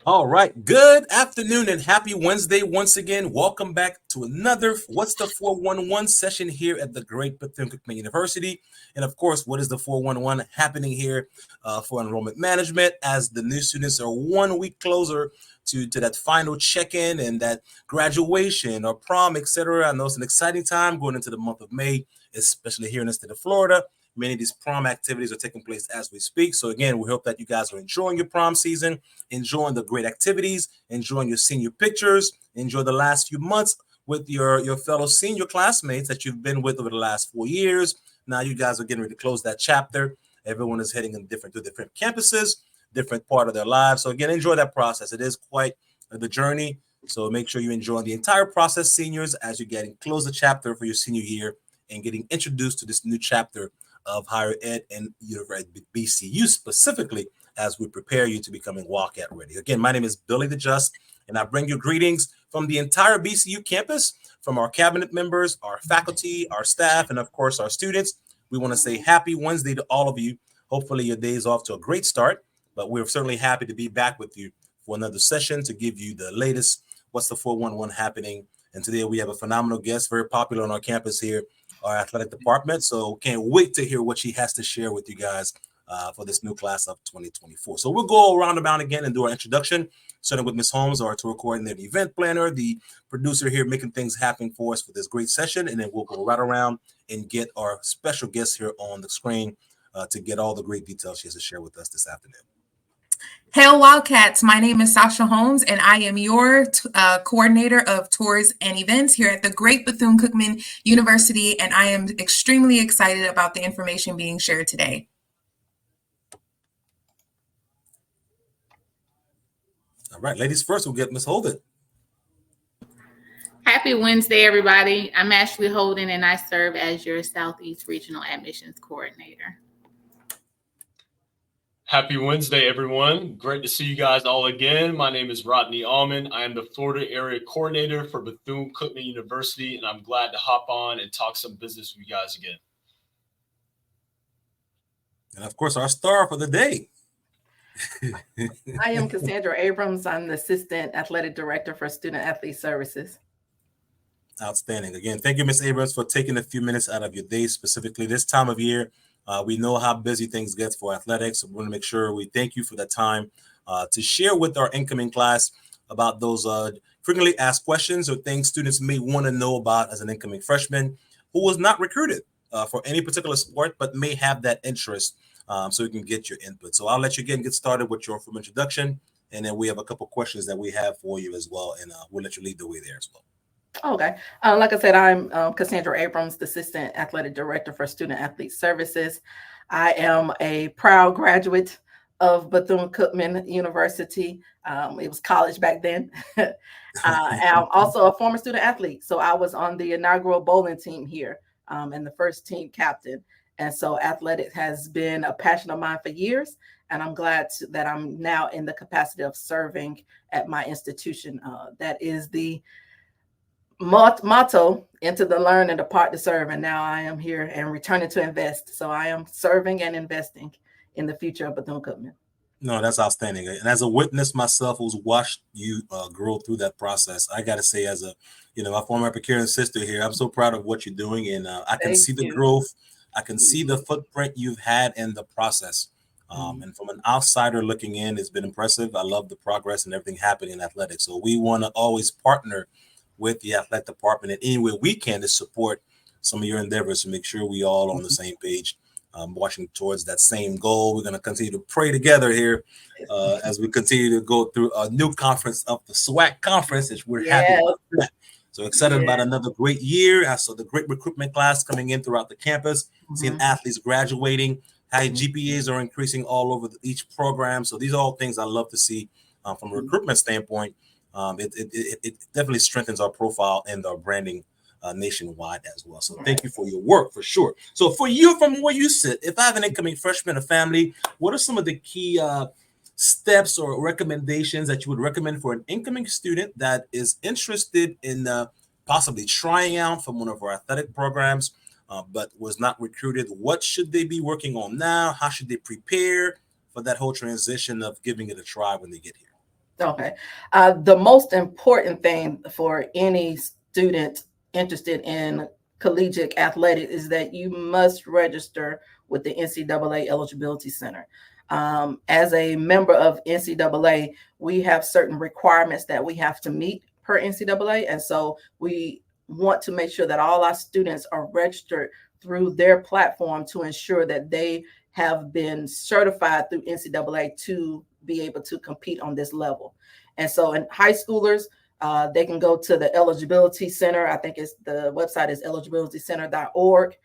All right. Good afternoon and happy Wednesday once again. Welcome back to another What's the 411 session here at the great Bethune Cookman University. And of course, what is the 411 happening here for enrollment management as the new students are 1 week closer to that final check-in and that graduation or prom, etc. I know it's an exciting time going into the month of May, especially here in the state of Florida. Many of these prom activities are taking place as we speak. So again, we hope that you guys are enjoying your prom season, enjoying the great activities, enjoying your senior pictures, enjoy the last few months with your fellow senior classmates that you've been with over the last 4 years. Now you guys are getting ready to close that chapter. Everyone is heading in different campuses, different part of their lives. So again, enjoy that process. It is quite the journey. So make sure you enjoy the entire process, seniors, as you're getting close the chapter for your senior year and getting introduced to this new chapter of higher ed and University BCU specifically as we prepare you to becoming WACAT ready. Again, my name is Billy the Just, and I bring you greetings from the entire BCU campus, from our cabinet members, our faculty, our staff, and of course our students. We want to say happy Wednesday to all of you. Hopefully your day is off to a great start, but we're certainly happy to be back with you for another session to give you the latest What's the 411 happening. And today we have a phenomenal guest, very popular on our campus here, our athletic department. So can't wait to hear what she has to share with you guys for this new class of 2024. So we'll go around about again and do our introduction, starting with Ms. Holmes, our tour coordinator, the event planner, the producer here making things happen for us for this great session. And then we'll go right around and get our special guest here on the screen to get all the great details she has to share with us this afternoon. Hail Wildcats, my name is Sasha Holmes and I am your coordinator of tours and events here at the great Bethune Cookman University, and I am extremely excited about the information being shared today. All right, ladies first, we'll get Ms. Holden. Happy Wednesday, everybody. I'm Ashley Holden and I serve as your Southeast Regional Admissions Coordinator. Happy Wednesday, everyone. Great to see you guys all again. My name is Rodney Allman. I am the Florida Area Coordinator for Bethune Cookman University, and I'm glad to hop on and talk some business with you guys again. And of course, our star for the day. I am Cassandra Abrams. I'm the Assistant Athletic Director for Student Athlete Services. Outstanding. Again, thank you, Ms. Abrams, for taking a few minutes out of your day, specifically this time of year. We know how busy things get for athletics. So we want to make sure we thank you for that time to share with our incoming class about those frequently asked questions or things students may want to know about as an incoming freshman who was not recruited for any particular sport, but may have that interest so we can get your input. So I'll let you get started with your formal introduction, and then we have a couple questions that we have for you as well, and we'll let you lead the way there as well. Okay. Like I said, I'm Cassandra Abrams, the Assistant Athletic Director for Student Athlete Services. I am a proud graduate of Bethune Cookman University. It was college back then. I'm also a former student athlete. So I was on the inaugural bowling team here and the first team captain. And so athletics has been a passion of mine for years. And I'm glad that I'm now in the capacity of serving at my institution. That is the motto: enter to learn and depart to serve. And now I am here and returning to invest. So I am serving and investing in the future of Bethune Cookman. No, that's outstanding. And as a witness myself who's watched you grow through that process, I got to say, as a, my former Epicurean sister here, I'm so proud of what you're doing. And I can see the growth. I can see the footprint you've had in the process. And from an outsider looking in, it's been impressive. I love the progress and everything happening in athletics. So we want to always partner with the athletic department in any way we can to support some of your endeavors to make sure we all on the same page, marching towards that same goal. We're going to continue to pray together here as we continue to go through a new conference of the SWAC conference, which we're happy about that. So excited about another great year. I saw the great recruitment class coming in throughout the campus, seeing athletes graduating, high GPAs are increasing all over each program. So these are all things I love to see from a recruitment standpoint. It definitely strengthens our profile and our branding nationwide as well. So thank you for your work for sure. So for you, from where you sit, if I have an incoming freshman or family, what are some of the key steps or recommendations that you would recommend for an incoming student that is interested in possibly trying out from one of our athletic programs, but was not recruited? What should they be working on now? How should they prepare for that whole transition of giving it a try when they get here? Okay. The most important thing for any student interested in collegiate athletics is that you must register with the NCAA Eligibility Center. As a member of NCAA, we have certain requirements that we have to meet per NCAA. And so we want to make sure that all our students are registered through their platform to ensure that they have been certified through NCAA to be able to compete on this level. And so in high schoolers, they can go to the Eligibility Center. I think the website is eligibilitycenter.org,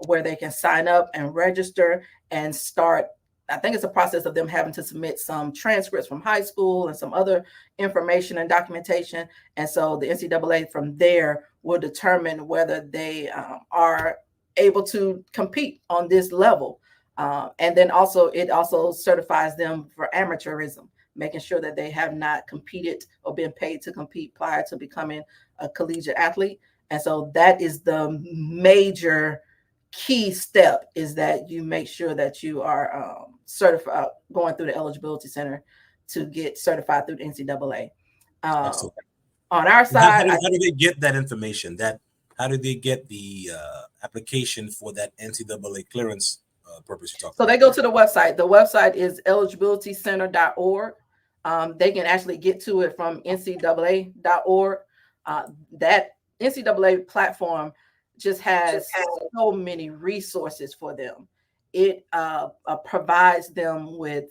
where they can sign up and register and start. I think it's a process of them having to submit some transcripts from high school and some other information and documentation. And so the NCAA from there will determine whether they are able to compete on this level. And then it also certifies them for amateurism, making sure that they have not competed or been paid to compete prior to becoming a collegiate athlete. And so that is the major key step, is that you make sure that you are certified, going through the Eligibility Center to get certified through the NCAA. On our side, how do they get that information? How do they get the application for that NCAA clearance purpose you talked about? So they go to the website. The website is eligibilitycenter.org. They can actually get to it from ncaa.org. That NCAA platform just has so many resources for them. It provides them with,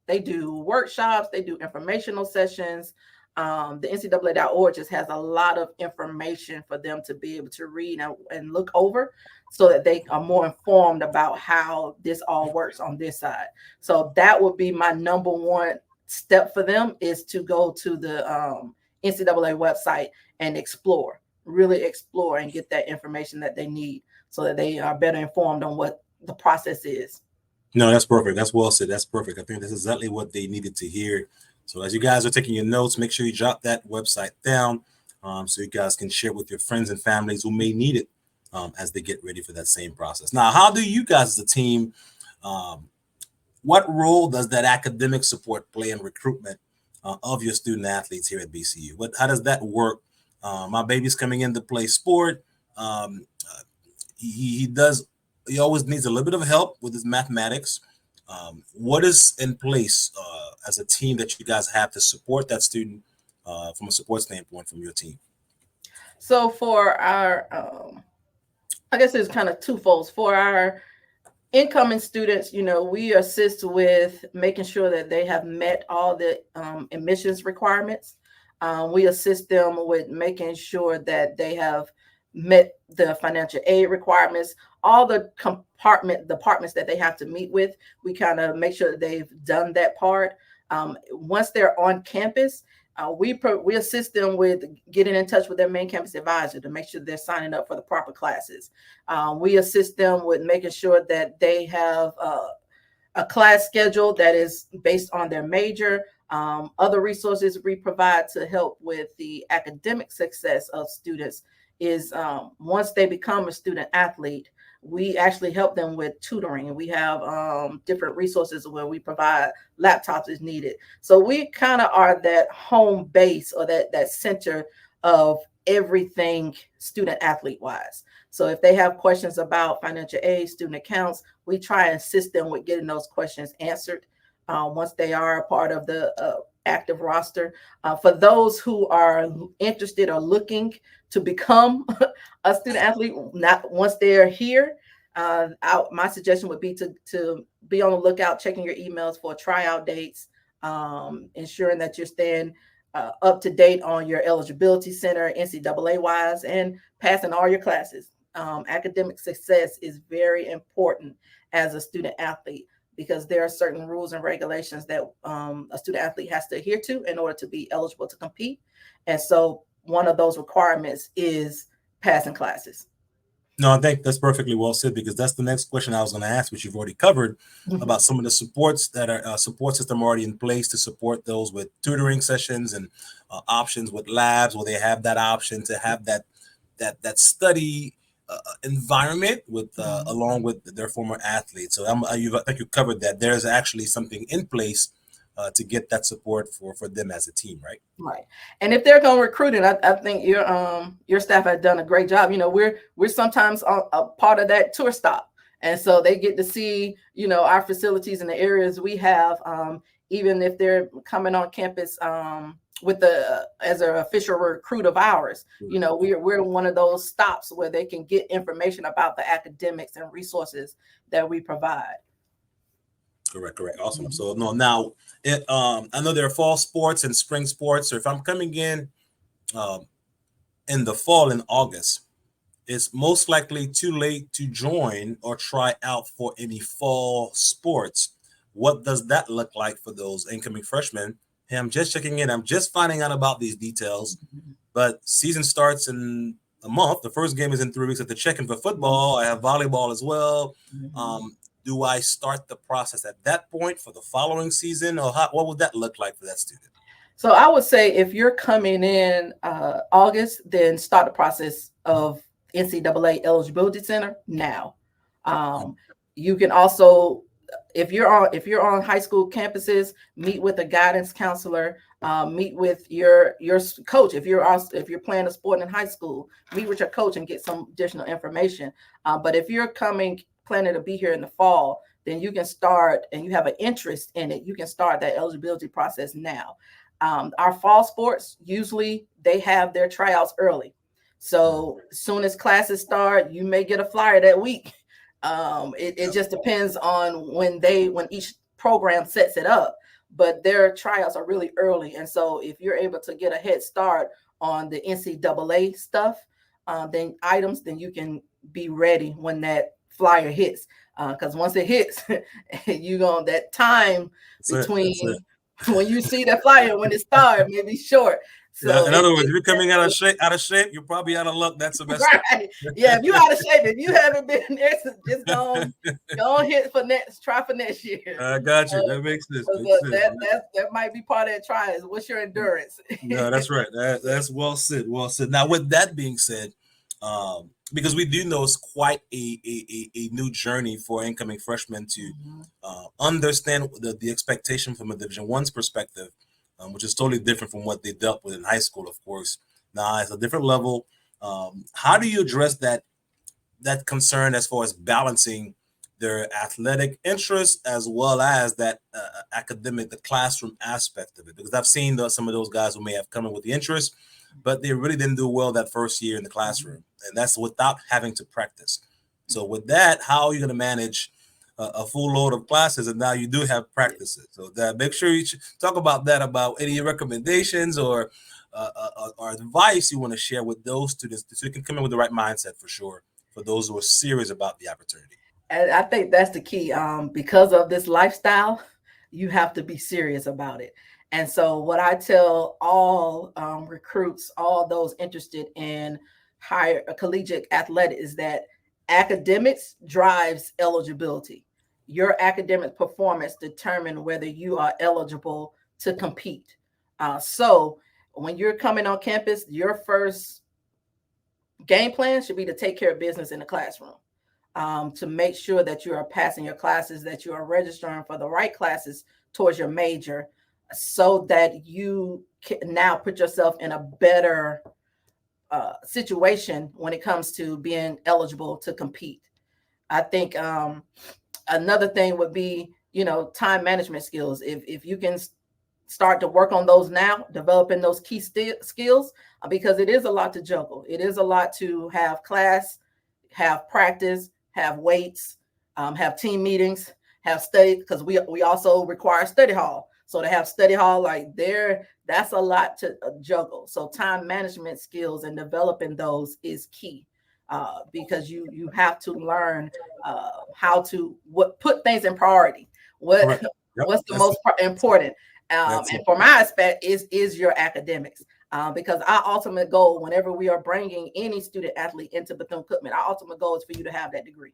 they do workshops, they do informational sessions. The NCAA.org just has a lot of information for them to be able to read and look over, so that they are more informed about how this all works on this side. So that would be my number one step for them, is to go to the NCAA website and really explore and get that information that they need, so that they are better informed on what the process is. No, that's perfect. That's well said. That's perfect. I think that's exactly what they needed to hear. So as you guys are taking your notes, make sure you jot that website down, so you guys can share with your friends and families who may need it as they get ready for that same process. Now, how do you guys as a team, what role does that academic support play in recruitment of your student athletes here at BCU? How does that work? My baby's coming in to play sport. He always needs a little bit of help with his mathematics. What is in place as a team that you guys have to support that student from a support standpoint from your team? So for our, I guess it's kind of twofold. For our incoming students, we assist with making sure that they have met all the admissions requirements. We assist them with making sure that they have met the financial aid requirements, all the departments that they have to meet with. We kind of make sure that they've done that part. Once they're on campus, we assist them with getting in touch with their main campus advisor to make sure they're signing up for the proper classes. We assist them with making sure that they have a class schedule that is based on their major. Other resources we provide to help with the academic success of students is, once they become a student athlete, we actually help them with tutoring. We have different resources where we provide laptops as needed. So we kind of are that home base, or that center of everything student athlete wise. So if they have questions about financial aid, student accounts, we try and assist them with getting those questions answered once they are a part of the active roster. For those who are interested or looking to become a student athlete, not once they're here, my suggestion would be to be on the lookout, checking your emails for tryout dates, ensuring that you're staying up to date on your eligibility center, NCAA wise, and passing all your classes. Academic success is very important as a student athlete, because there are certain rules and regulations that a student athlete has to adhere to in order to be eligible to compete. And so one of those requirements is passing classes. No, I think that's perfectly well said, because that's the next question I was going to ask, which you've already covered, about some of the supports that are support system already in place to support those with tutoring sessions and options with labs, where they have that option to have that study environment with along with their former athletes. So I think you covered that. There's actually something in place to get that support for them as a team, right? Right. And if they're going to recruit it, I think your staff has done a great job. We're sometimes a part of that tour stop. And so they get to see, our facilities and the areas we have, even if they're coming on campus as an official recruit of ours. We're one of those stops where they can get information about the academics and resources that we provide. Correct. Awesome. So now I know there are fall sports and spring sports. So if I'm coming in the fall in August, it's most likely too late to join or try out for any fall sports. What does that look like for those incoming freshmen? Hey, I'm just checking in. I'm just finding out about these details, but season starts in a month. The first game is in 3 weeks. At the check-in for football, I have volleyball as well. Do I start the process at that point for the following season, or what would that look like for that student? So I would say if you're coming in August, then start the process of NCAA eligibility center now. You can also, if you're on high school campuses, meet with a guidance counselor, meet with your coach. If you're playing a sport in high school, meet with your coach and get some additional information. But if you're planning to be here in the fall, then you can start, and you have an interest in it, you can start that eligibility process now. Our fall sports, usually they have their tryouts early. So as soon as classes start, you may get a flyer that week. It just depends on when each program sets it up, but their tryouts are really early. And so if you're able to get a head start on the NCAA stuff, then you can be ready when that flyer hits. Because once it hits, that time between when you see the flyer, when it starts, may be short. So in other words, if you're coming out of shape, you're probably out of luck that semester. Right. Yeah, if you're out of shape, if you haven't been there, just go hit for try for next year. I got you. That makes sense. That might be part of that try. Is what's your endurance? No, that's right. That's well said. Well said. Now, with that being said, because we do know it's quite a new journey for incoming freshmen to understand the expectation from a Division I's perspective, which is totally different from what they dealt with in high school, of course. Now, it's a different level. How do you address that concern as far as balancing their athletic interests as well as that academic, the classroom aspect of it? Because I've seen some of those guys who may have come in with the interest, but they really didn't do well that first year in the classroom, and that's without having to practice. So with that, how are you going to manage a full load of classes, and now you do have practices? So that, make sure you talk about that, about any recommendations or advice you want to share with those students so you can come in with the right mindset for sure for those who are serious about the opportunity. And I think that's the key. Because of this lifestyle, you have to be serious about it. And so what I tell all recruits, all those interested in higher collegiate athletics, is that academics drives eligibility. Your academic performance determines whether you are eligible to compete. So when you're coming on campus, your first game plan should be to take care of business in the classroom, to make sure that you are passing your classes, that you are registering for the right classes towards your major, so that you can now put yourself in a better situation when it comes to being eligible to compete. I think another thing would be, time management skills. If you can start to work on those now, developing those key skills, because it is a lot to juggle. It is a lot to have class, have practice, have weights, have team meetings, have study, because we also require study hall. So to have study hall that's a lot to juggle. So time management skills and developing those is key, because you have to learn how to put things in priority. What's the most important? And for my aspect is your academics, because our ultimate goal, whenever we are bringing any student athlete into Bethune-Cookman, our ultimate goal is for you to have that degree.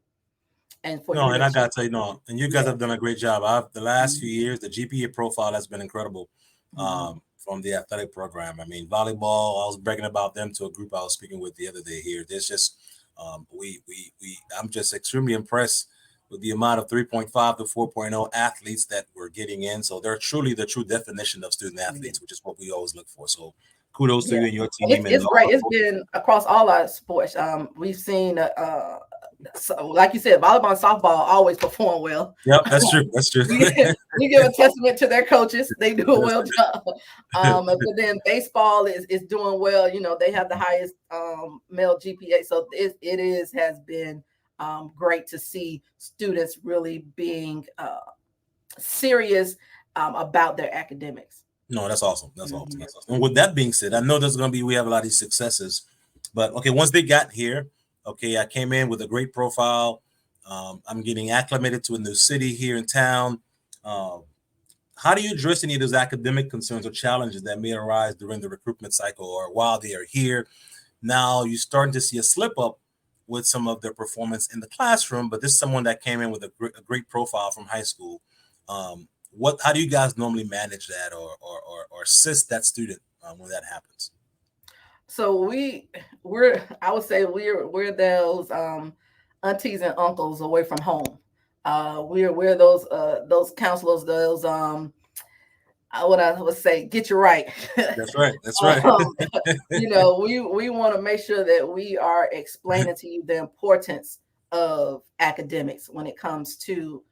And I gotta tell you, and you guys have done a great job. The last few years, the GPA profile has been incredible from the athletic program. I mean, volleyball, I was bragging about them to a group I was speaking with the other day here. There's just I'm just extremely impressed with the amount of 3.5 to 4.0 athletes that we're getting in. So they're truly the true definition of student athletes, which is what we always look for. So kudos to you and your team. It's great. It's been across all our sports. We've seen, so, like you said, volleyball and softball always perform well. Yep, that's true. That's true. We give a testament to their coaches. They do a well job. But then baseball is doing well. You know, they have the highest male GPA. So it has been great to see students really being serious about their academics. No, that's awesome. That's awesome. That's awesome. And with that being said, I know we have a lot of these successes, but okay, once they got here, okay, I came in with a great profile. I'm getting acclimated to a new city here in town. How do you address any of those academic concerns or challenges that may arise during the recruitment cycle or while they are here? Now you're starting to see a slip up with some of their performance in the classroom, but this is someone that came in with a great profile from high school. How do you guys normally manage that or assist that student when that happens? So we're those aunties and uncles away from home. We're those counselors, those what I would say, get you right. That's right. That's right. You know, we want to make sure that we are explaining to you the importance of academics when it comes to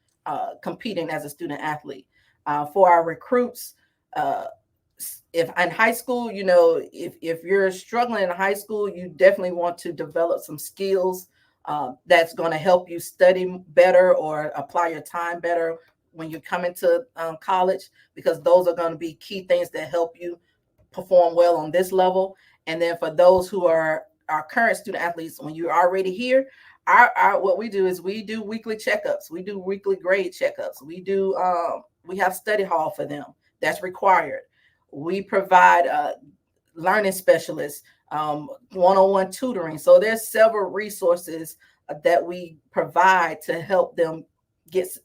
competing as a student athlete. For our recruits, if in high school, you know, if you're struggling in high school, you definitely want to develop some skills that's going to help you study better or apply your time better when you come into college, because those are going to be key things that help you perform well on this level. And then for those who are our current student athletes, when you're already here, what we do is we do weekly checkups. We do weekly grade checkups. We have study hall for them. That's required. We provide learning specialists, one-on-one tutoring. So there's several resources that we provide to help them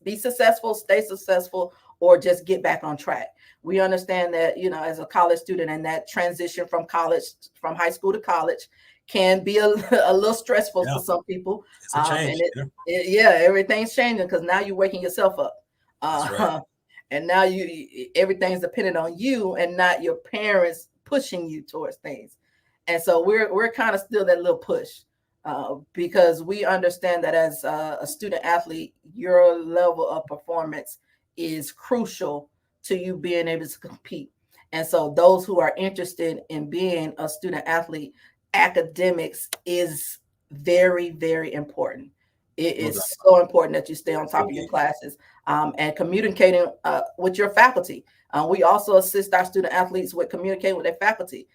be successful, stay successful, or just get back on track. We understand that, you know, as a college student, and that transition from high school to college can be a little stressful for some people. It's a change. Everything's changing because now you're waking yourself up. Right. And now everything's dependent on you and not your parents pushing you towards things. And so we're kind of still that little push because we understand that as a student athlete, your level of performance is crucial to you being able to compete. And so those who are interested in being a student athlete, academics is very, very important. It is so important that you stay on top of your classes and communicating with your faculty. We also assist our student athletes with communicating with their faculty.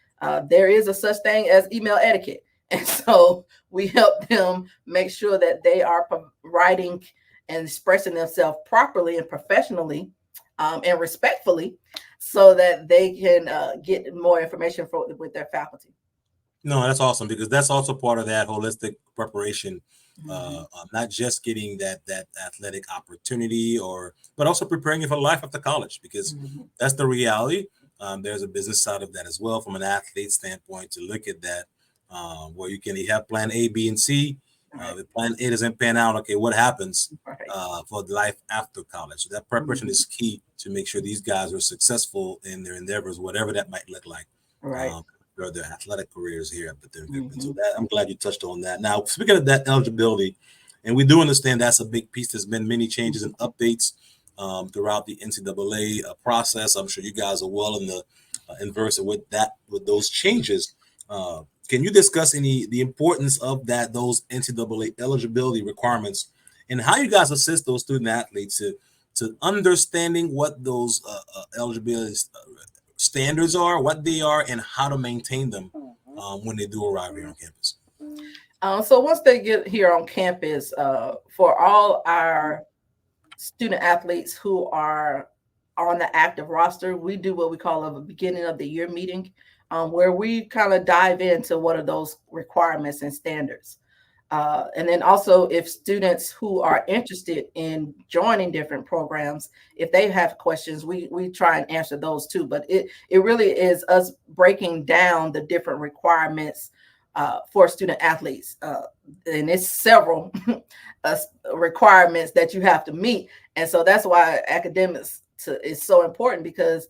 There is a such thing as email etiquette. And so we help them make sure that they are writing and expressing themselves properly and professionally and respectfully so that they can get more information with their faculty. No, that's awesome, because that's also part of that holistic preparation. Not just getting that athletic opportunity, but also preparing you for life after college, because that's the reality. There's a business side of that as well from an athlete standpoint to look at that, where you have plan A, B, and C. If plan A doesn't pan out, okay, what happens for life after college? So that preparation is key to make sure these guys are successful in their endeavors, whatever that might look like. For their athletic careers here at Bethune Cookman. So I'm glad you touched on that. Now, speaking of that eligibility, and we do understand that's a big piece. There's been many changes and updates throughout the NCAA process. I'm sure you guys are well in the inverse with those changes. Can you discuss the importance of those NCAA eligibility requirements and how you guys assist those student athletes to understanding what those eligibility standards are, what they are, and how to maintain them when they do arrive here on campus? So once they get here on campus, for all our student athletes who are on the active roster, we do what we call a beginning of the year meeting, where we kind of dive into what are those requirements and standards. And then also if students who are interested in joining different programs, if they have questions, we try and answer those too. But it really is us breaking down the different requirements for student athletes. And it's several requirements that you have to meet. And so that's why academics is so important, because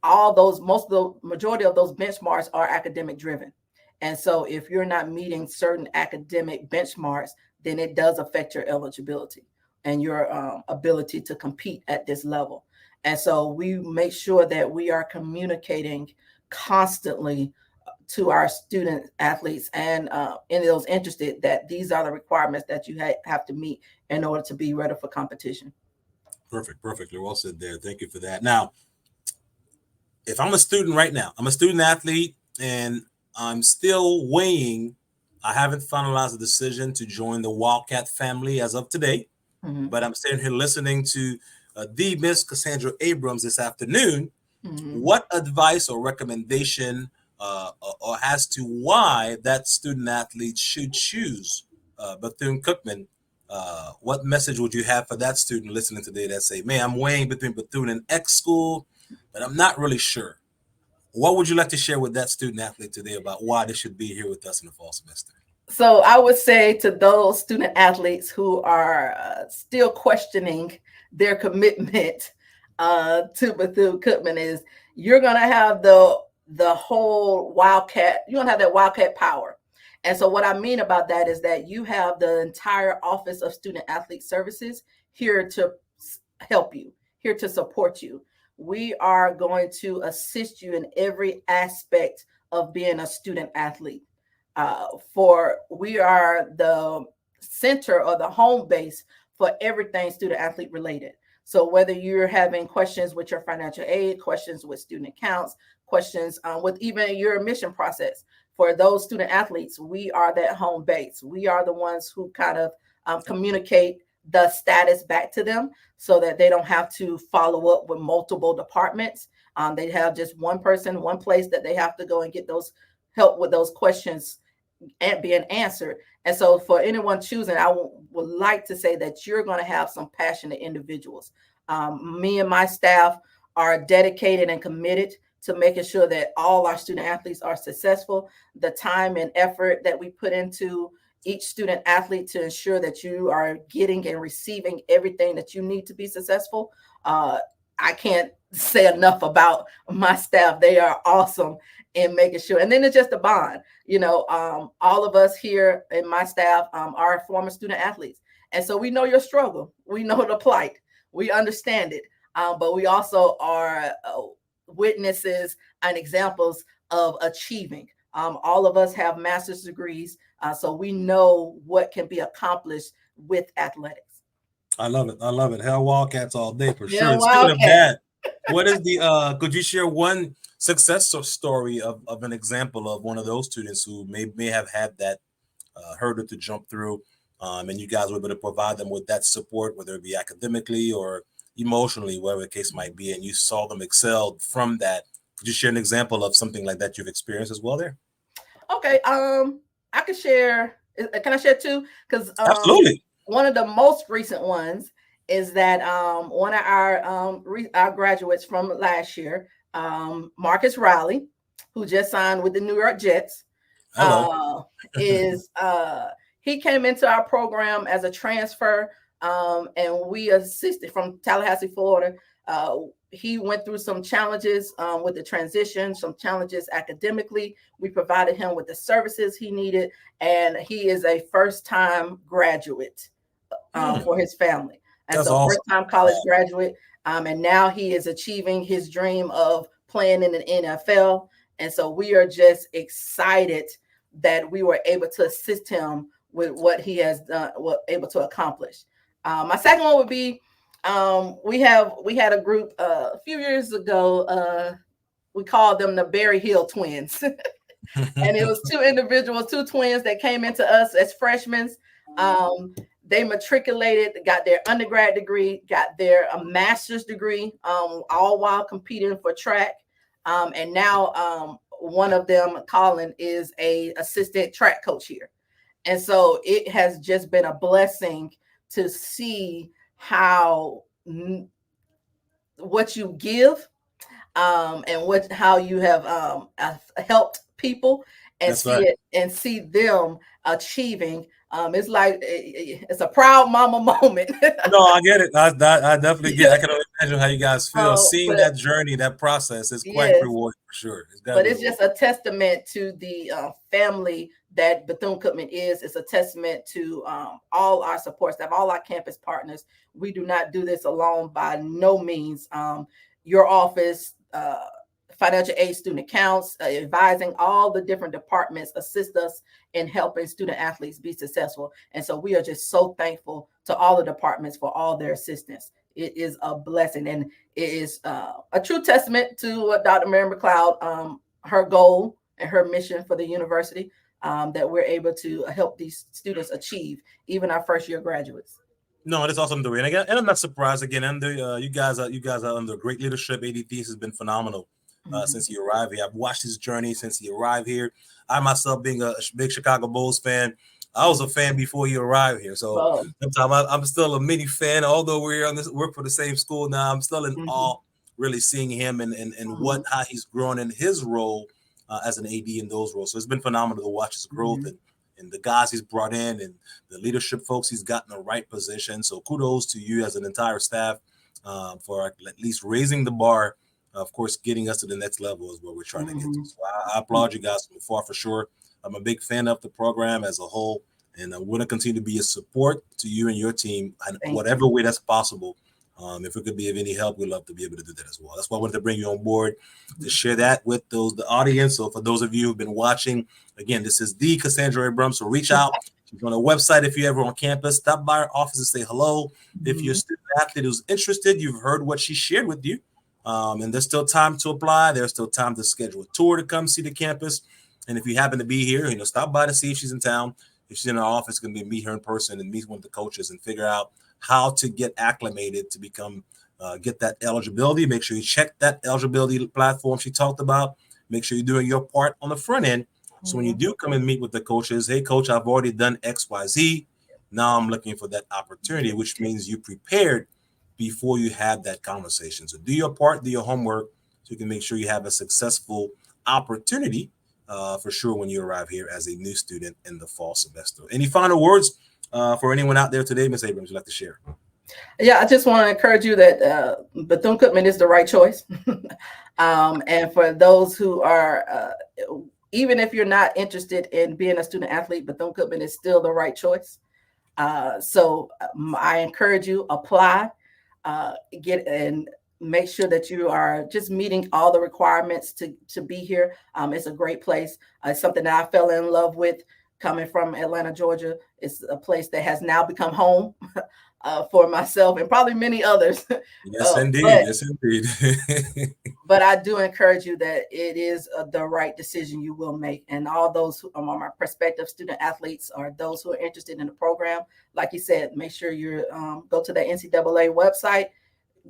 majority of those benchmarks are academic driven. And so if you're not meeting certain academic benchmarks, then it does affect your eligibility and your ability to compete at this level. And so we make sure that we are communicating constantly to our student athletes and any of those interested that these are the requirements that you have to meet in order to be ready for competition. Perfectly well said there. Thank you for that. Now, if I'm a student right now, I'm a student athlete, and I'm still weighing, I haven't finalized a decision to join the Wildcat family as of today, but I'm sitting here listening to the Miss Cassandra Abrams this afternoon. What advice or recommendation or as to why that student athlete should choose Bethune Cookman? What message would you have for that student listening today that say, man, I'm weighing between Bethune and X school, but I'm not really sure? What would you like to share with that student athlete today about why they should be here with us in the fall semester? So I would say to those student athletes who are still questioning their commitment to Bethune Cookman is you're going to have the whole Wildcat, you're going to have that Wildcat power. And so what I mean about that is that you have the entire Office of Student Athlete Services here to help you, here to support you. We are going to assist you in every aspect of being a student athlete. For we are the center or the home base for everything student athlete related. So whether you're having questions with your financial aid, questions with student accounts, questions with even your admission process, for those student athletes, we are that home base. We are the ones who kind of communicate the status back to them so that they don't have to follow up with multiple departments. They have just one person, one place that they have to go and get those help with those questions and being answered. And so for anyone choosing, I would like to say that you're going to have some passionate individuals. Me and my staff are dedicated and committed to making sure that all our student athletes are successful. The time and effort that we put into each student athlete to ensure that you are getting and receiving everything that you need to be successful. I can't say enough about my staff. They are awesome in making sure. And then it's just a bond. All of us here in my staff are former student athletes. And so we know your struggle. We know the plight. We understand it. But we also are witnesses and examples of achieving. All of us have master's degrees. So we know what can be accomplished with athletics. I love it. Hell, Wildcats all day for sure. Yeah, And speaking of that, what is could you share one success story of an example of one of those students who may have had that hurdle to jump through, and you guys were able to provide them with that support, whether it be academically or emotionally, whatever the case might be, and you saw them excel from that? Could you share an example of something like that you've experienced as well there? Okay, I could share. Can I share two? Because absolutely. One of the most recent ones is that one of our graduates from last year, Marcus Riley, who just signed with the New York Jets, he came into our program as a transfer, and we assisted from Tallahassee, Florida. He went through some challenges with the transition, some challenges academically. We provided him with the services he needed, and he is a first-time graduate for his family. And that's so awesome. First-time college graduate, and now he is achieving his dream of playing in the NFL. And so we are just excited that we were able to assist him with what he has done, able to accomplish. My second one would be, we had a group a few years ago. We called them the Berry Hill Twins, and it was two twins that came into us as freshmen. They matriculated, got their undergrad degree, got their master's degree, all while competing for track. And now one of them, Colin, is a assistant track coach here. And so it has just been a blessing to see how what you give and how you have helped people and That's see right. it and see them achieving. It's like it's a proud mama moment. No, I get it. I definitely get it. I can only imagine how you guys feel. Seeing But that journey, that process is quite yes, rewarding for sure. It's got to but be it's rewarding. just a testament to the family that Bethune-Cookman is. It's a testament to all our support staff, all our campus partners. We do not do this alone by no means. Your office, financial aid, student accounts, advising, all the different departments assist us in helping student athletes be successful. And so we are just so thankful to all the departments for all their assistance. It is a blessing, and it is a true testament to Dr. Mary McLeod, her goal and her mission for the university, that we're able to help these students achieve, even our first year graduates. No, it's awesome to read. And I'm not surprised again. Under you guys are under great leadership. ADT has been phenomenal since he arrived here. I've watched his journey since he arrived here. I myself, being a big Chicago Bulls fan, I was a fan before he arrived here. So sometimes I'm still a mini fan, although we're on this work for the same school now. I'm still in awe, really seeing him and how he's grown in his role as an AD in those roles. So it's been phenomenal to watch his growth and the guys he's brought in and the leadership folks he's got in the right position. So kudos to you as an entire staff for at least raising the bar. Of course, getting us to the next level is what we're trying to get to. So I applaud you guys from afar for sure. I'm a big fan of the program as a whole, and I'm going to continue to be a support to you and your team in whatever way that's possible. If it could be of any help, we'd love to be able to do that as well. That's why I wanted to bring you on board to share that with the audience. So for those of you who've been watching, again, this is the Cassandra Abrams. So reach out. She's on the website if you're ever on campus. Stop by our office and say hello. If you're a student athlete who's interested, you've heard what she shared with you. And there's still time to apply. There's still time to schedule a tour to come see the campus. And if you happen to be here, stop by to see if she's in town. If she's in our office, going to meet her in person and meet one of the coaches and figure out how to get acclimated to become, get that eligibility. Make sure you check that eligibility platform she talked about. Make sure you're doing your part on the front end. So when you do come and meet with the coaches, hey, coach, I've already done X, Y, Z. Now I'm looking for that opportunity, which means you prepared before you have that conversation. So do your part, do your homework, so you can make sure you have a successful opportunity for sure when you arrive here as a new student in the fall semester. Any final words for anyone out there today, Ms. Abrams, you'd like to share? Yeah, I just want to encourage you that Bethune-Cookman is the right choice. And for those who are, even if you're not interested in being a student athlete, Bethune-Cookman is still the right choice. So I encourage you, apply, get and make sure that you are just meeting all the requirements to be here. It's a great place. It's something that I fell in love with coming from Atlanta, Georgia. It's a place that has now become home for myself and probably many others. Yes, indeed. Yes, indeed. But I do encourage you that it is the right decision you will make. And all those who are my prospective student athletes or those who are interested in the program, like you said, make sure you go to the NCAA website,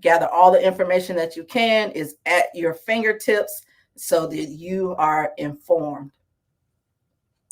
gather all the information that you can is at your fingertips so that you are informed.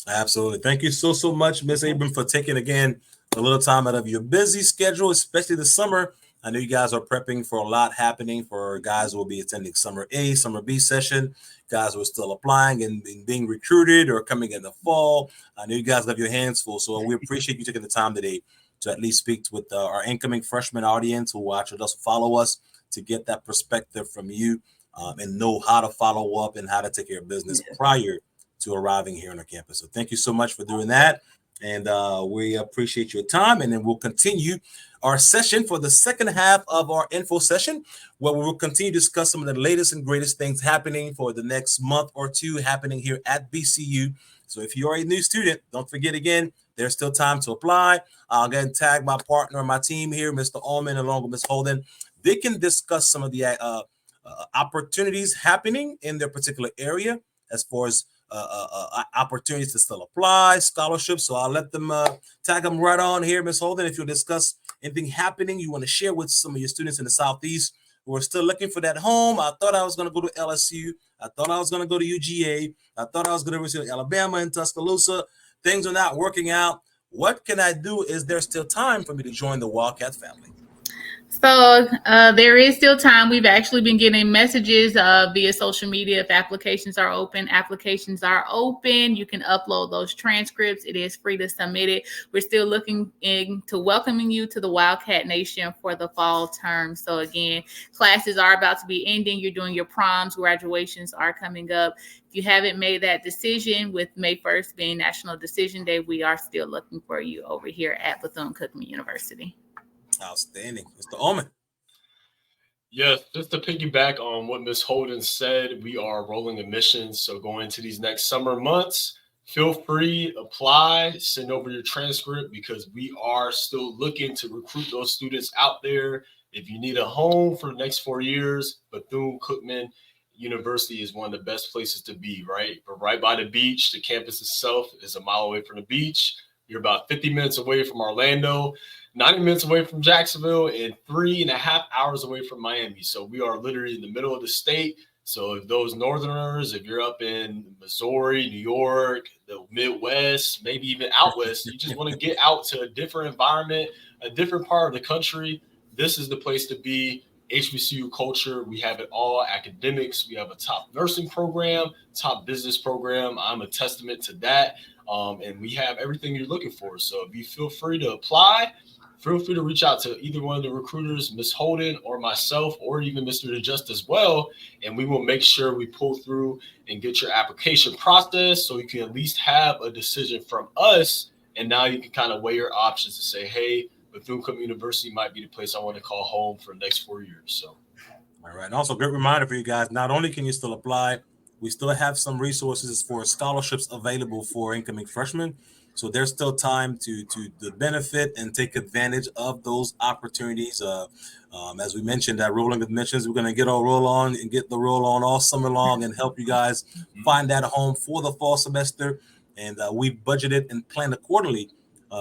Absolutely. Thank you so much, Ms. Abrams, for taking, again, a little time out of your busy schedule, especially the summer. I know you guys are prepping for a lot happening for guys who will be attending Summer A, Summer B session, guys who are still applying and being recruited or coming in the fall. I know you guys have your hands full, so we appreciate you taking the time today to at least speak with our incoming freshman audience who watch us, follow us, to get that perspective from you and know how to follow up and how to take care of business prior to arriving here on our campus. So thank you so much for doing that. And we appreciate your time. And then we'll continue our session for the second half of our info session, where we will continue to discuss some of the latest and greatest things happening for the next month or two happening here at BCU. So if you're a new student, don't forget, again, there's still time to apply. I'll go and tag my partner on my team here, Mr. Allman, along with Ms. Holden. They can discuss some of the opportunities happening in their particular area as far as opportunities to still apply, scholarships. So I'll let them tag them right on here, Ms. Holden. If you'll discuss anything happening you want to share with some of your students in the Southeast who are still looking for that home. I thought I was going to go to LSU. I thought I was going to go to UGA. I thought I was going to University of Alabama in Tuscaloosa. Things are not working out. What can I do? Is there still time for me to join the Wildcat family? So there is still time. We've actually been getting messages via social media. If applications are open, you can upload those transcripts. It is free to submit it. We're still looking into welcoming you to the Wildcat Nation for the fall term. So again, classes are about to be ending. You're doing your proms, graduations are coming up. If you haven't made that decision, with May 1st being National Decision Day, we are still looking for you over here at Bethune Cookman University. Outstanding. Mr. Omen. Yes, just to piggyback on what Ms. Holden said, we are rolling admissions. So going into these next summer months, feel free, apply, send over your transcript, because we are still looking to recruit those students out there. If you need a home for the next 4 years, Bethune Cookman University is one of the best places to be, right? We're right by the beach. The campus itself is a mile away from the beach. You're about 50 minutes away from Orlando, 90 minutes away from Jacksonville, and 3.5 hours away from Miami. So we are literally in the middle of the state. So if those Northerners, if you're up in Missouri, New York, the Midwest, maybe even out West, you just want to get out to a different environment, a different part of the country, this is the place to be. HBCU culture, we have it all. Academics, we have a top nursing program, top business program. I'm a testament to that. And we have everything you're looking for. So if you feel free to apply, feel free to reach out to either one of the recruiters, Ms. Holden or myself, or even Mr. DeJust as well. And we will make sure we pull through and get your application process so you can at least have a decision from us. And now you can kind of weigh your options and say, hey, Bethune Cookman University might be the place I want to call home for the next 4 years. So, all right. And also, great reminder for you guys, not only can you still apply, we still have some resources for scholarships available for incoming freshmen. So there's still time to benefit and take advantage of those opportunities. As we mentioned, that rolling admissions, we're going to get our roll on and get the roll on all summer long and help you guys find that home for the fall semester. And we budgeted and planned accordingly,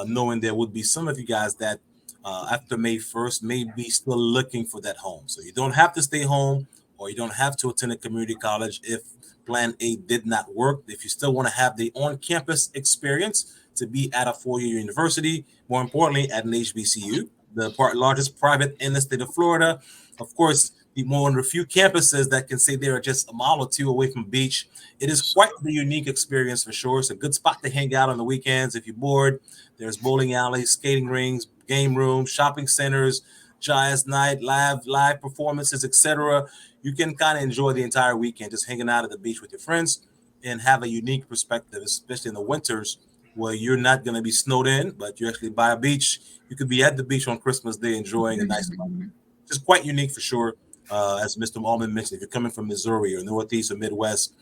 knowing there would be some of you guys that after May 1st may be still looking for that home. So you don't have to stay home, or you don't have to attend a community college if Plan A did not work. If you still want to have the on-campus experience to be at a four-year university, more importantly, at an HBCU, the largest private in the state of Florida. Of course, one of the few campuses that can say they're just a mile or two away from the beach. It is quite the unique experience for sure. It's a good spot to hang out on the weekends if you're bored. There's bowling alleys, skating rings, game rooms, shopping centers, jazz night, live performances, etc. You can kind of enjoy the entire weekend just hanging out at the beach with your friends and have a unique perspective, especially in the winters where you're not going to be snowed in, but you're actually by a beach. You could be at the beach on Christmas Day enjoying a nice weather. Just quite unique for sure. As Mr. Allman mentioned, if you're coming from Missouri or Northeast or Midwest,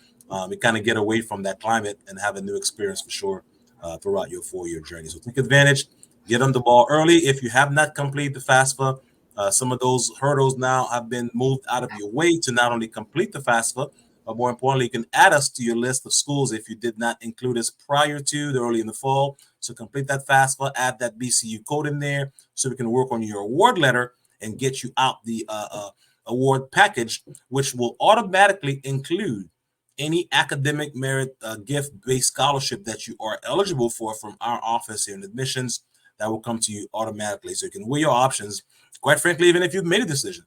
you kind of get away from that climate and have a new experience for sure throughout your 4-year journey. So take advantage, get on the ball early. If you have not completed the FAFSA, some of those hurdles now have been moved out of your way to not only complete the FAFSA, but more importantly, you can add us to your list of schools if you did not include us prior to the early in the fall. So complete that FAFSA, add that BCU code in there so we can work on your award letter and get you out the award package, which will automatically include any academic merit gift-based scholarship that you are eligible for from our office here in admissions. That will come to you automatically. So you can weigh your options. Quite frankly, even if you've made a decision,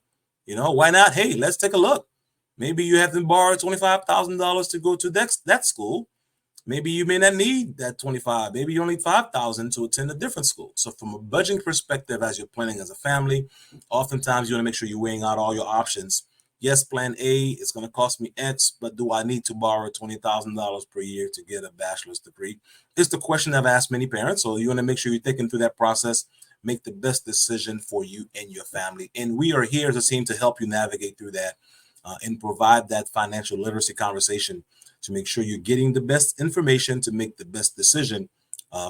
why not? Hey, let's take a look. Maybe you have to borrow $25,000 to go to that school. Maybe you may not need that 25. Maybe you only need 5,000 to attend a different school. So from a budgeting perspective, as you're planning as a family, oftentimes you want to make sure you're weighing out all your options. Yes, plan A is going to cost me X, but do I need to borrow $20,000 per year to get a bachelor's degree? It's the question I've asked many parents. So you want to make sure you're thinking through that process, make the best decision for you and your family. And we are here as a team to help you navigate through that and provide that financial literacy conversation to make sure you're getting the best information to make the best decision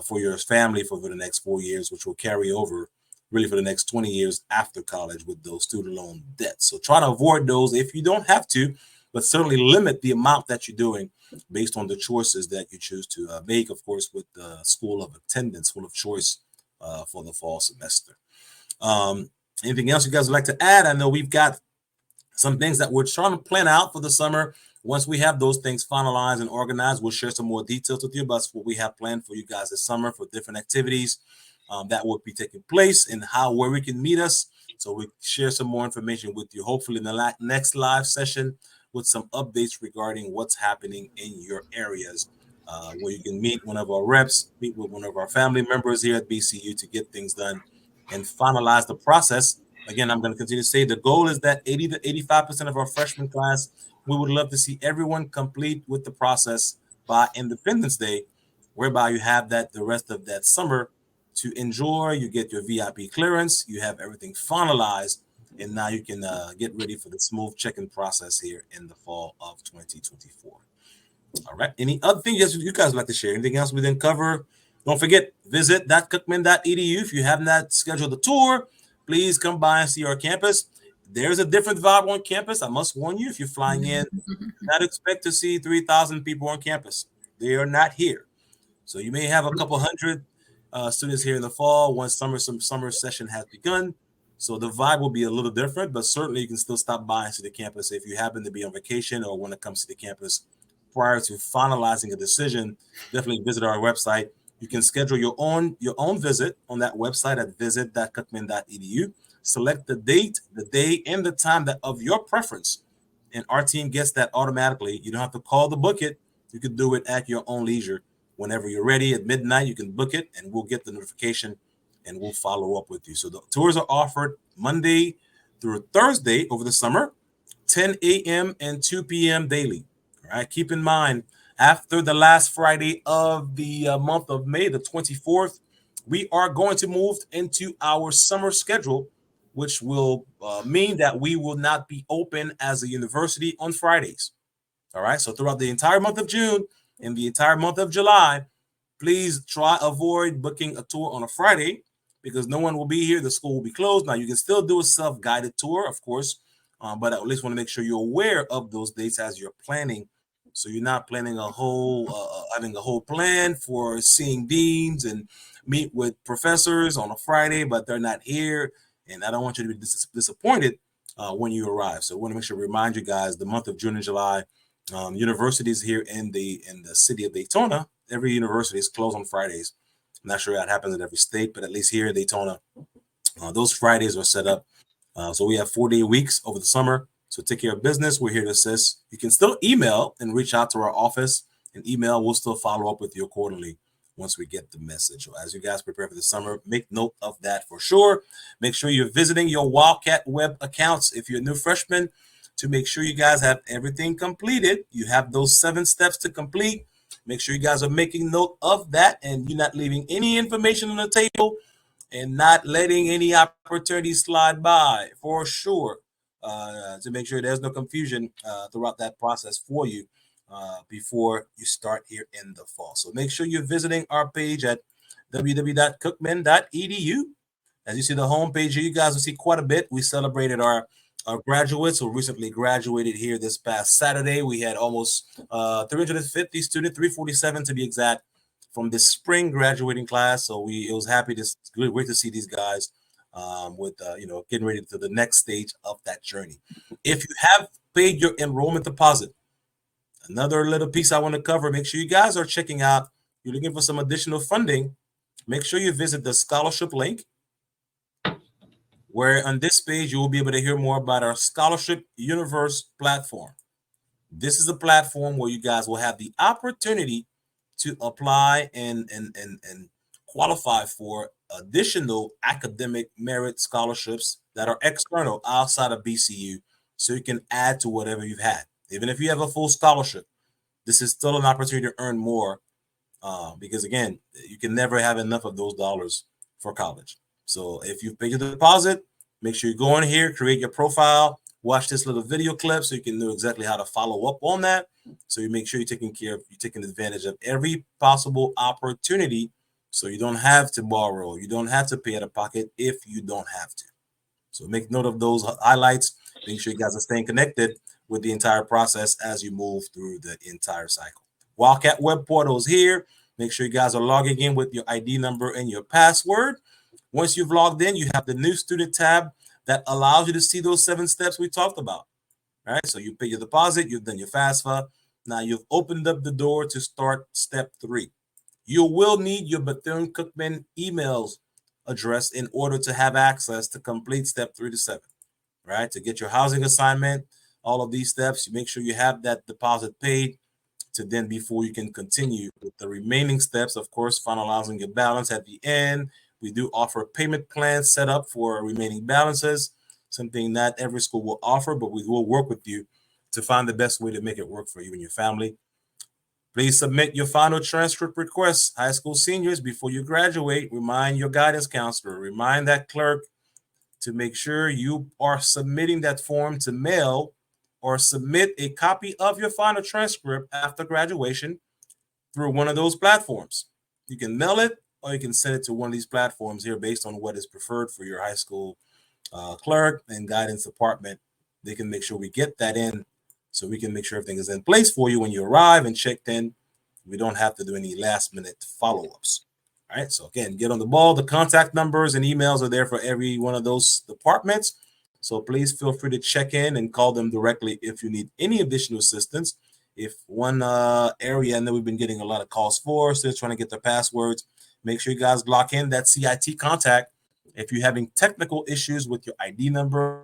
for your family for the next 4 years, which will carry over really for the next 20 years after college with those student loan debts. So try to avoid those if you don't have to, but certainly limit the amount that you're doing based on the choices that you choose to make, of course, with the school of attendance, school of choice for the fall semester. Anything else you guys would like to add? I know we've got some things that we're trying to plan out for the summer. Once we have those things finalized and organized, we'll share some more details with you about what we have planned for you guys this summer for different activities that will be taking place and where we can meet us So we share some more information with you, hopefully in the next live session with some updates regarding what's happening in your areas, where you can meet one of our reps, meet with one of our family members here at BCU to get things done and finalize the process. Again, I'm going to continue to say the goal is that 80 to 85% of our freshman class, we would love to see everyone complete with the process by Independence Day, whereby you have that the rest of that summer to enjoy. You get your VIP clearance, you have everything finalized, and now you can get ready for the smooth check-in process here in the fall of 2024. All right. Any other things you guys would like to share? Anything else we didn't cover? Don't forget, visit.cookman.edu. If you have not scheduled a tour, please come by and see our campus. There's a different vibe on campus. I must warn you, if you're flying in, do not expect to see 3,000 people on campus. They are not here. So you may have a couple hundred students here in the fall once some summer session has begun. So the vibe will be a little different, but certainly you can still stop by and see the campus if you happen to be on vacation or want to come see the campus prior to finalizing a decision. Definitely visit our website. You can schedule your own visit on that website at visit.cookman.edu. Select the date, the day, and the time that of your preference, and our team gets that automatically. You don't have to call to book it. You can do it at your own leisure. Whenever you're ready at midnight, you can book it, and we'll get the notification, and we'll follow up with you. So the tours are offered Monday through Thursday over the summer, 10 a.m. and 2 p.m. daily. All right. Keep in mind, after the last Friday of the month of May, the 24th, we are going to move into our summer schedule, which will mean that we will not be open as a university on Fridays. All right. So throughout the entire month of June and the entire month of July, please avoid booking a tour on a Friday because no one will be here. The school will be closed. Now, you can still do a self-guided tour, of course, but I at least want to make sure you're aware of those dates as you're planning. So you're not planning having a whole plan for seeing deans and meet with professors on a Friday, but they're not here. And I don't want you to be disappointed when you arrive. So I want to make sure to remind you guys, the month of June and July, universities here in the city of Daytona, every university is closed on Fridays. I'm not sure that happens in every state, but at least here in Daytona, those Fridays are set up. So we have 4-day weeks over the summer. So take care of business. We're here to assist. You can still email and reach out to our office, and email will still follow up with you accordingly once we get the message. So as you guys prepare for the summer, make note of that for sure. Make sure you're visiting your Wildcat web accounts if you're a new freshman to make sure you guys have everything completed. You have those 7 steps to complete. Make sure you guys are making note of that and you're not leaving any information on the table and not letting any opportunity slide by for sure, to make sure there's no confusion throughout that process for you before you start here in the fall. So make sure you're visiting our page at www.cookman.edu. As you see the homepage here, you guys will see quite a bit. We celebrated our graduates who recently graduated here this past Saturday. We had almost 350 students, 347 to be exact, from this spring graduating class. So it was great to see these guys getting ready to the next stage of that journey. If you have paid your enrollment deposit, another little piece I want to cover, make sure you guys are checking out, you're looking for some additional funding, make sure you visit the scholarship link, where on this page, you will be able to hear more about our Scholarship Universe platform. This is a platform where you guys will have the opportunity to apply and qualify for additional academic merit scholarships that are external outside of BCU, so you can add to whatever you've had. Even if you have a full scholarship, this is still an opportunity to earn more because, again, you can never have enough of those dollars for college. So if you've paid your deposit, make sure you go in here, create your profile, watch this little video clip so you can know exactly how to follow up on that. So you make sure you're taking advantage of every possible opportunity so you don't have to borrow. You don't have to pay out of pocket if you don't have to. So make note of those highlights. Make sure you guys are staying connected with the entire process as you move through the entire cycle. Wildcat Web Portal is here. Make sure you guys are logging in with your ID number and your password. Once you've logged in, you have the new student tab that allows you to see those 7 steps we talked about. All right, so you pay your deposit, you've done your FAFSA. Now you've opened up the door to start step 3. You will need your Bethune Cookman emails address in order to have access to complete step 3 to 7, right? To get your housing assignment, all of these steps, you make sure you have that deposit paid to then before you can continue with the remaining steps. Of course, finalizing your balance at the end. We do offer payment plans set up for remaining balances, something not every school will offer, but we will work with you to find the best way to make it work for you and your family. Please submit your final transcript requests, high school seniors, before you graduate. Remind your guidance counselor, remind that clerk to make sure you are submitting that form to mail or submit a copy of your final transcript after graduation through one of those platforms. You can mail it or you can send it to one of these platforms here based on what is preferred for your high school clerk and guidance department. They can make sure we get that in so we can make sure everything is in place for you when you arrive and checked in. We don't have to do any last minute follow-ups. All right. So again, get on the ball. The contact numbers and emails are there for every one of those departments. So please feel free to check in and call them directly if you need any additional assistance. If one area, I know we've been getting a lot of calls for, still trying to get their passwords, make sure you guys lock in that CIT contact. If you're having technical issues with your ID number,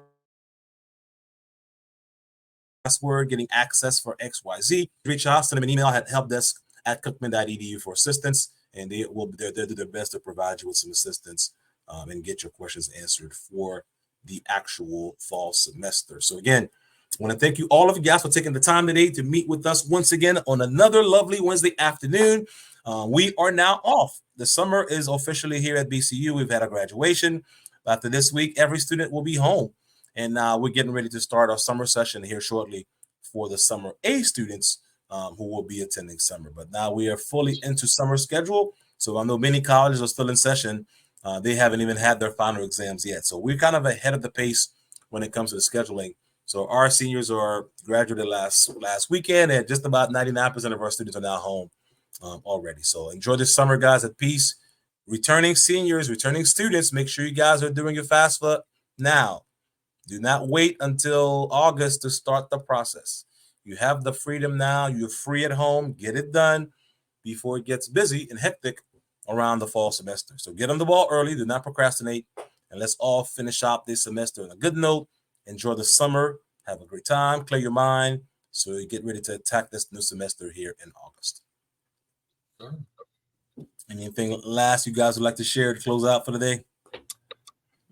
password, getting access for XYZ, reach out, send them an email at helpdesk@cookman.edu for assistance, and they'll do their best to provide you with some assistance and get your questions answered for the actual fall semester. So again, I want to thank you, all of you guys, for taking the time today to meet with us once again on another lovely Wednesday afternoon. We are now off. The summer is officially here at BCU. We've had a graduation. After this week, every student will be home. And we're getting ready to start our summer session here shortly for the summer A students who will be attending summer. But now we are fully into summer schedule. So I know many colleges are still in session. They haven't even had their final exams yet. So we're kind of ahead of the pace when it comes to the scheduling. So our seniors are graduated last weekend, and just about 99% of our students are now home already. So enjoy this summer, guys, at peace. Returning seniors, returning students, make sure you guys are doing your FAFSA now. Do not wait until August to start the process. You have the freedom now. You're free at home. Get it done before it gets busy and hectic around the fall semester. So get on the ball early. Do not procrastinate. And let's all finish out this semester on a good note. Enjoy the summer. Have a great time. Clear your mind so you get ready to attack this new semester here in August. Sure. Anything last you guys would like to share to close out for the day?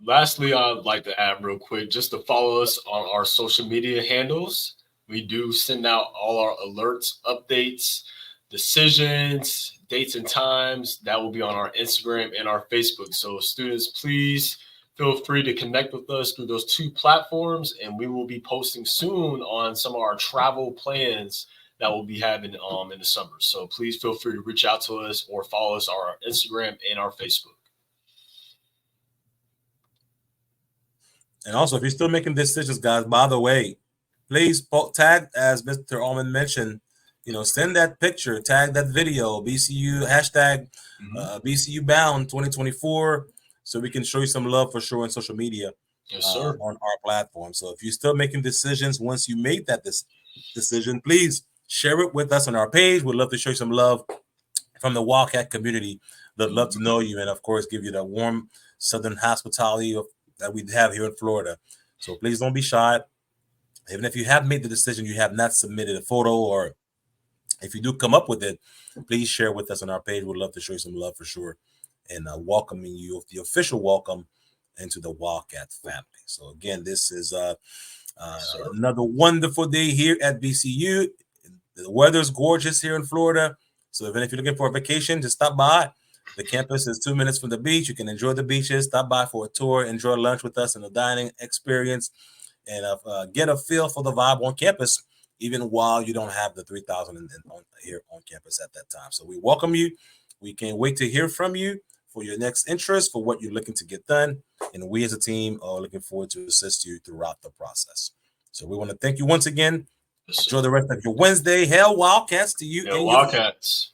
Lastly, I'd like to add real quick, just to follow us on our social media handles. We do send out all our alerts, updates, decisions, dates and times. That will be on our Instagram and our Facebook. So students, please feel free to connect with us through those two platforms, and we will be posting soon on some of our travel plans that we'll be having in the summer. So please feel free to reach out to us or follow us on our Instagram and our Facebook. And also, if you're still making decisions, guys, by the way, please tag, as Mr. Allman mentioned, send that picture, tag that video, BCU, hashtag BCU Bound 2024, so we can show you some love for sure on social media. Yes, sir. On our platform. So if you're still making decisions, once you made that decision, please share it with us on our page. We'd love to show you some love from the Wildcat community. They'd love to know you and, of course, give you that warm Southern hospitality that we have here in Florida. So please don't be shy. Even if you have made the decision, you have not submitted a photo, or if you do come up with it, please share with us on our page. We'd love to show you some love for sure and welcoming you, the official welcome into the Wildcat family. So again, this is another wonderful day here at BCU. The weather's gorgeous here in Florida. So if you're looking for a vacation, just stop by. The campus is 2 minutes from the beach. You can enjoy the beaches, stop by for a tour, enjoy lunch with us in the dining experience, and get a feel for the vibe on campus, even while you don't have the 3,000 here on campus at that time. So we welcome you. We can't wait to hear from you for your next interest, for what you're looking to get done. And we as a team are looking forward to assist you throughout the process. So we want to thank you once again. Enjoy the rest of your Wednesday. Hail Wildcats to you. Hail Wildcats.